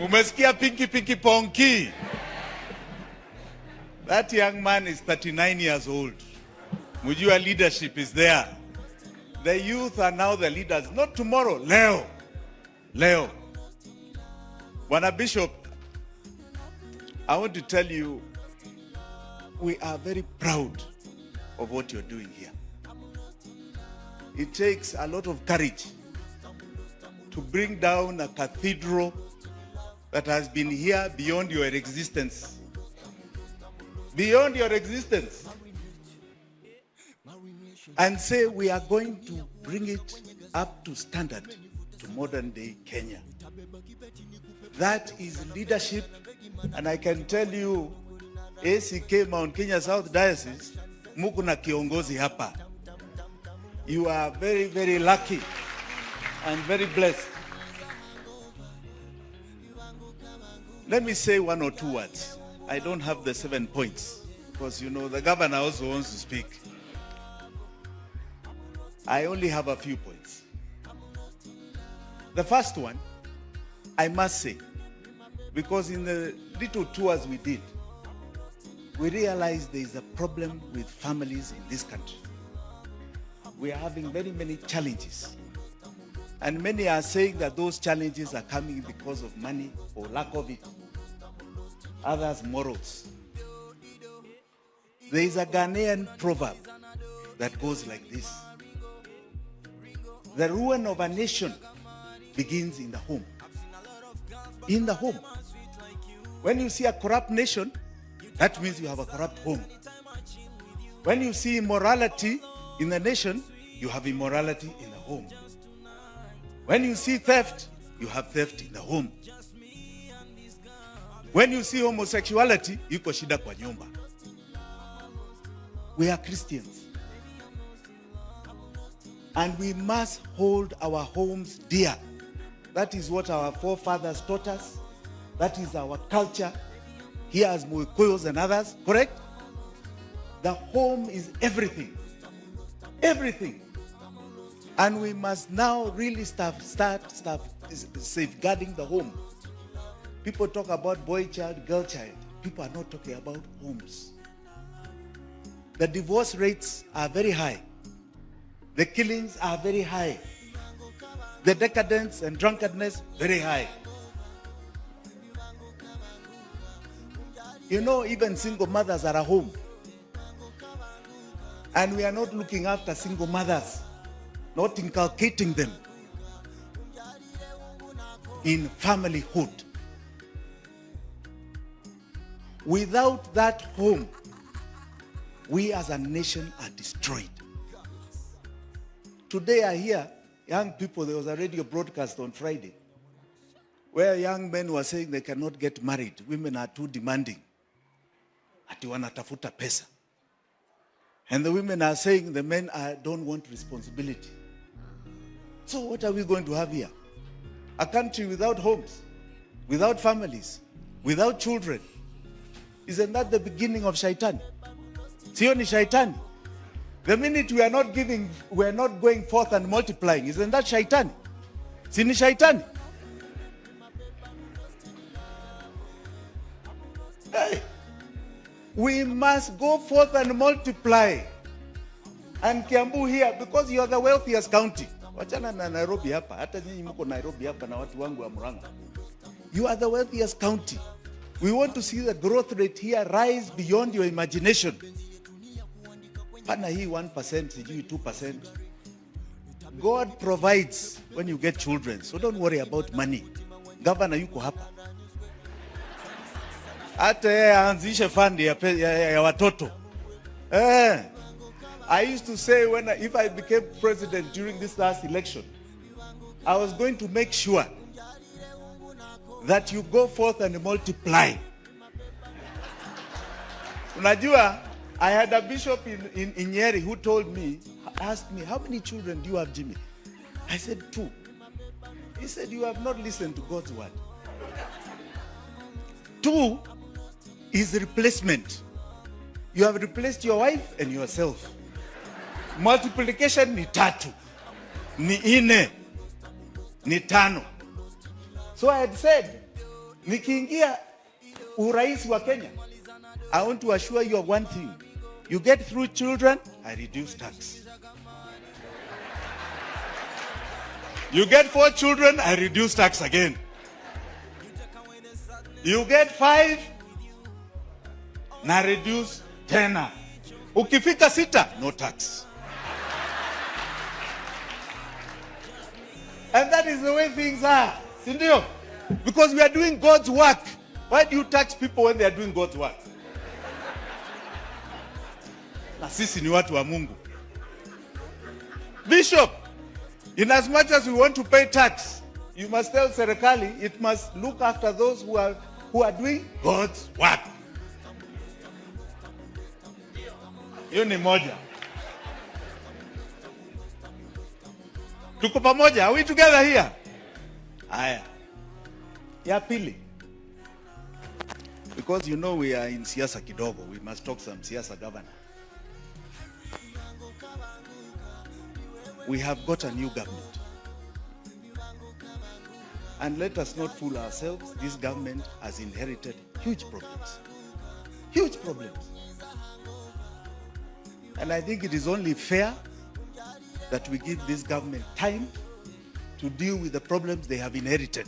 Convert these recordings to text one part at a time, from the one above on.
Umesikia pinky pinky ponky? That young man is 39 years old. Mujua leadership is there. The youth are now the leaders. Not tomorrow. Leo. Bwana Bishop, I want to tell you, we are very proud of what you're doing here. It takes a lot of courage to bring down a cathedral that has been here beyond your existence. Beyond your existence. And say we are going to bring it up to standard to modern day Kenya. That is leadership, and I can tell you, ACK Mount Kenya South Diocese, muko na kiongozi hapa. You are very, very lucky and very blessed. Let me say one or two words. I don't have the 7 points because, you know, the governor also wants to speak. I only have a few points. The first one, I must say, because in the little tours we did, we realized there is a problem with families in this country. We are having very many challenges. And many are saying that those challenges are coming because of money or lack of it. Others, morals. There is a Ghanaian proverb that goes like this. The ruin of a nation begins in the home. In the home. When you see a corrupt nation, that means you have a corrupt home. When you see immorality in the nation, you have immorality in the home. When you see theft, you have theft in the home. When you see homosexuality, yuko shida kwa nyumba. We are Christians. And we must hold our homes dear. That is what our forefathers taught us. That is our culture. Here as Moikoyos and others, correct? The home is everything. Everything. And we must now really start safeguarding the home. People talk about boy child, girl child. People are not talking about homes. The divorce rates are very high. The killings are very high. The decadence and drunkenness, very high. You know, even single mothers are at home. And we are not looking after single mothers, not inculcating them in familyhood. Without that home, we as a nation are destroyed. Today I hear young people, there was a radio broadcast on Friday where young men were saying they cannot get married. Women are too demanding. Ati wanatafuta pesa. And the women are saying the men don't want responsibility. So what are we going to have here? A country without homes, without families, without children. Isn't that the beginning of shaitan? Sio ni shaitan? The minute we are not going forth and multiplying, isn't that shaitan? Si ni shaitan? Hey. We must go forth and multiply. And Kiambu here, because you are the wealthiest county. Wachana na Nairobi hapa. Hata nyinyi mko Nairobi hapa na watu wangu wa Murang'a. You are the wealthiest county. We want to see the growth rate here rise beyond your imagination. Pana hii 1%, sijui 2%. God provides when you get children. So don't worry about money. Governor yuko hapa. Hata yeye aanzishe fund ya watoto. I used to say if I became president during this last election, I was going to make sure that you go forth and multiply. Unajua, I had a bishop in Nyeri who asked me, how many children do you have, Jimmy? I said 2. He said, you have not listened to God's word. 2 is replacement. You have replaced your wife and yourself. Multiplication ni 3, ni 4, ni 5. So I had said, Nikiingia urais wa Kenya, I want to assure you of one thing. You get through children, I reduce tax. You get 4 children, I reduce tax again. You get 5, na reduce tena. Ukifika 6, no tax. And that is the way things are. Sindio? Because we are doing God's work. Why do you tax people when they are doing God's work? Na sisi ni watu wa Mungu. Bishop, in as much as we want to pay tax, you must tell serikali it must look after those who are doing God's work. Hiyo ni moja. Tuko pamoja? Are we together here? Aya. Ya pili. Because you know we are in siasa kidogo, we must talk some siasa, governor. We have got a new government. And let us not fool ourselves, this government has inherited huge problems. Huge problems. And I think it is only fair that we give this government time to deal with the problems they have inherited.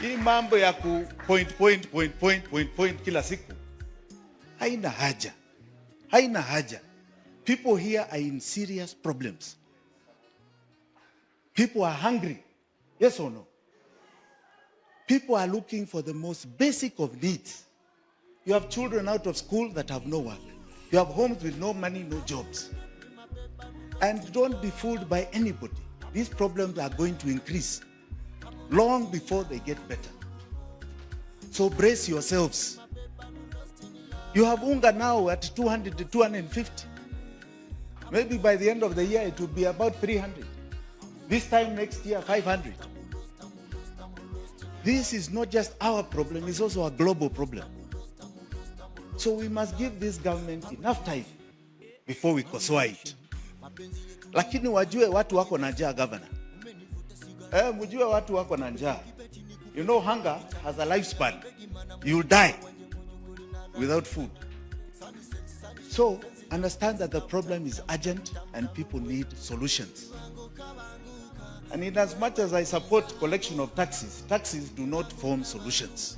Hii mambo ya ku point kila siku haina haja. Haina haja. People here are in serious problems. People are hungry. Yes or no? People are looking for the most basic of needs. You have children out of school that have no work. You have homes with no money, no jobs. And don't be fooled by anybody. These problems are going to increase long before they get better. So brace yourselves. You have unga now at 200 to 250. Maybe by the end of the year it will be about 300. This time next year, 500. This is not just our problem, it's also a global problem. So we must give this government enough time before we kosoa it. Lakini wajue watu wako na njaa, governor. Mjue watu wako na njaa. You know hunger has a lifespan. You'll die without food. So understand that the problem is urgent and people need solutions. And in as much as I support collection of taxes, taxes do not form solutions.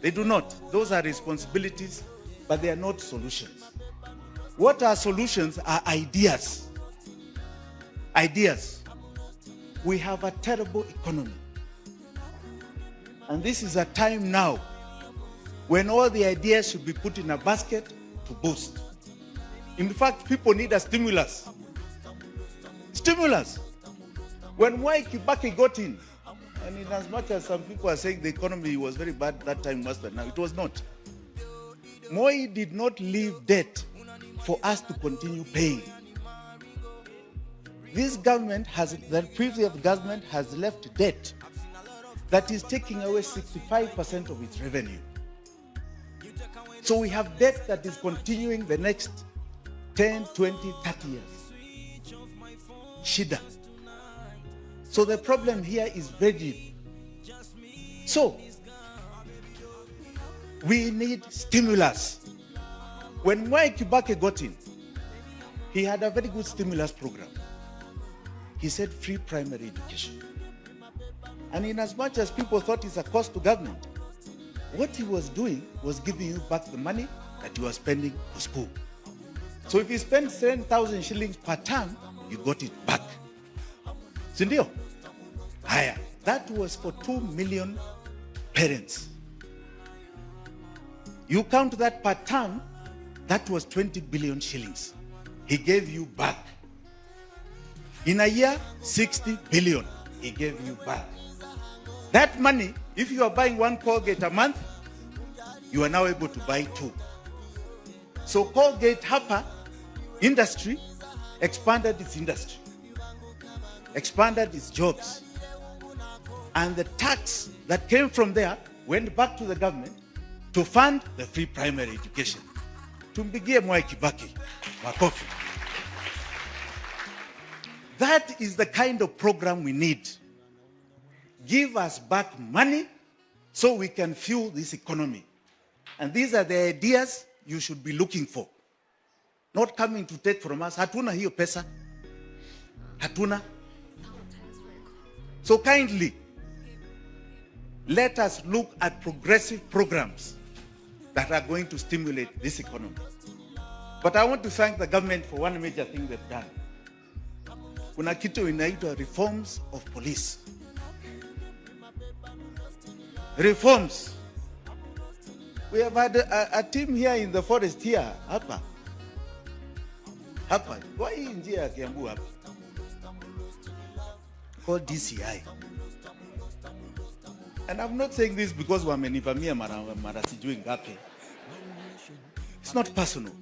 They do not. Those are responsibilities, but they are not solutions. What are solutions are ideas. Ideas. We have a terrible economy. And this is a time now when all the ideas should be put in a basket to boost. In fact, people need a stimulus. Stimulus. When Mwai Kibaki got in, and in as much as some people are saying the economy was very bad that time, now it was not. Moi did not leave debt for us to continue paying. This government the previous government has left debt that is taking away 65% of its revenue. So we have debt that is continuing the next 10, 20, 30 years. Shida. So the problem here is very deep. So we need stimulus. When Mwai Kibaki got in, he had a very good stimulus program. He said free primary education. And in as much as people thought it's a cost to government, what he was doing was giving you back the money that you are spending for school. So if you spend 10,000 shillings per term, you got it back. Sindio? Higher. That was for 2 million parents. You count that per term, that was 20 billion shillings. He gave you back. In a year, 60 billion he gave you back. That money, if you are buying 1 Colgate a month, you are now able to buy 2. So Colgate Hapa industry expanded its industry, expanded its jobs. And the tax that came from there went back to the government to fund the free primary education. Tumpigie Mwai Kibaki makofi. That is the kind of program we need. give us back money so we can fuel this economy. And these are the ideas you should be looking for. Not coming to take from us. Hatuna hiyo pesa. Hatuna. So kindly, let us look at progressive programs that are going to stimulate this economy. But I want to thank the government for one major thing they've done. Kuna kitu inaitwa reforms of police. Reforms. We have had a team here in the forest here, hapa. Why njia ya Kiambu hapa? Called DCI. And I'm not saying this because wamenivamia mara sijui ngapi. It's not personal.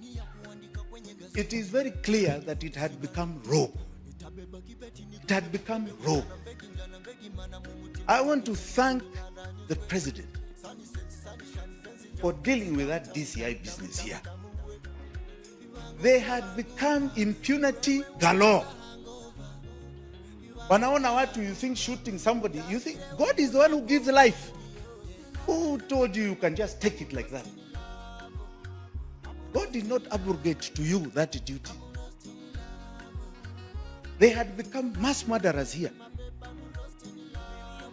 It is very clear that it had become rogue. It had become rogue. I want to thank the president for dealing with that DCI business here. They had become impunity galore. Wanaona watu, you think shooting somebody, you think God is the one who gives life. Who told you you can just take it like that? God did not abrogate to you that duty. They had become mass murderers here.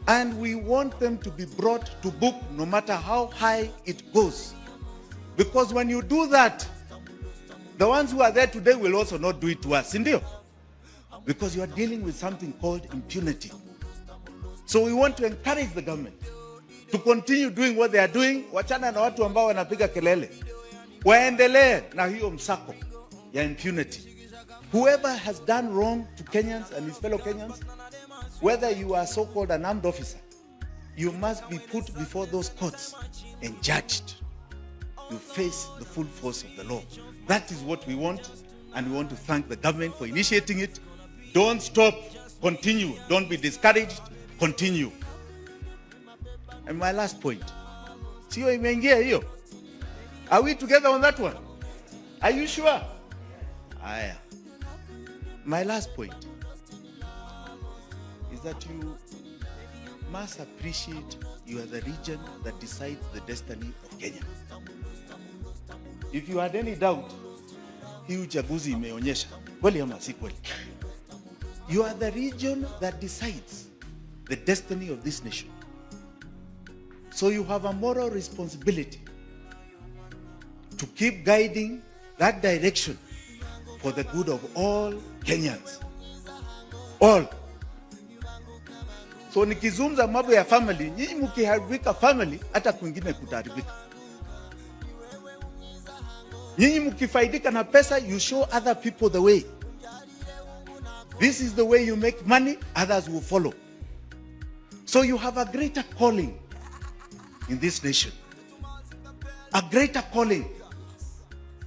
And we want them to be brought to book no matter how high it goes. Because when you do that, the ones who are there today will also not do it to us. Indio? Because you are dealing with something called impunity. So we want to encourage the government to continue doing what they are doing. Wachana na watu ambao wanapiga kelele. Waendelee na hiyo msako ya impunity. Whoever has done wrong to Kenyans and his fellow Kenyans, whether you are so-called an armed officer, you must be put before those courts and judged. You face the full force of the law. That is what we want, and we want to thank the government for initiating it. Don't stop, continue. Don't be discouraged, continue. And my last point. Sio imeingia hiyo? Are we together on that one? Are you sure? Aya. My last point is that you must appreciate you are the region that decides the destiny of Kenya. If you had any doubt, hii uchaguzi imeonyesha kweli ama si kweli. You are the region that decides the destiny of this nation. So you have a moral responsibility to keep guiding that direction for the good of all Kenyans. All. So nikizungumza mambo ya family, nyinyi mkiharibika family, hata kwingine kutaribika. Nyinyi mkifaidika na pesa, you show other people the way. This is the way you make money, others will follow. So you have a greater calling in this nation. A greater calling.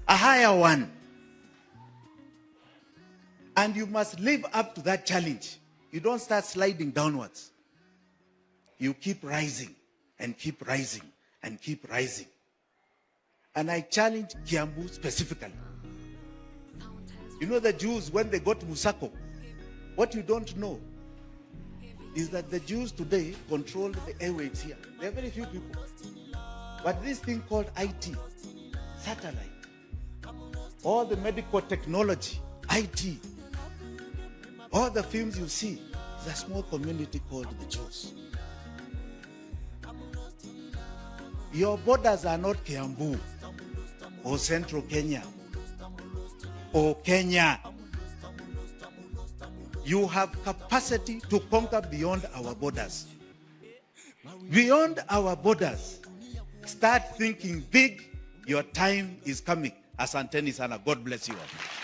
A higher one. And you must live up to that challenge. You don't start sliding downwards. You keep rising and keep rising and keep rising. And I challenge Kiambu specifically. You know the Jews, when they got Musako, what you don't know is that the Jews today control the airwaves here. There are very few people. But this thing called IT, satellite, all the medical technology, IT, all the films you see, is a small community called the Jews. Your borders are not Kiambu or Central Kenya or Kenya. You have capacity to conquer beyond our borders. Beyond our borders. Start thinking big. Your time is coming. Asanteni sana. God bless you all.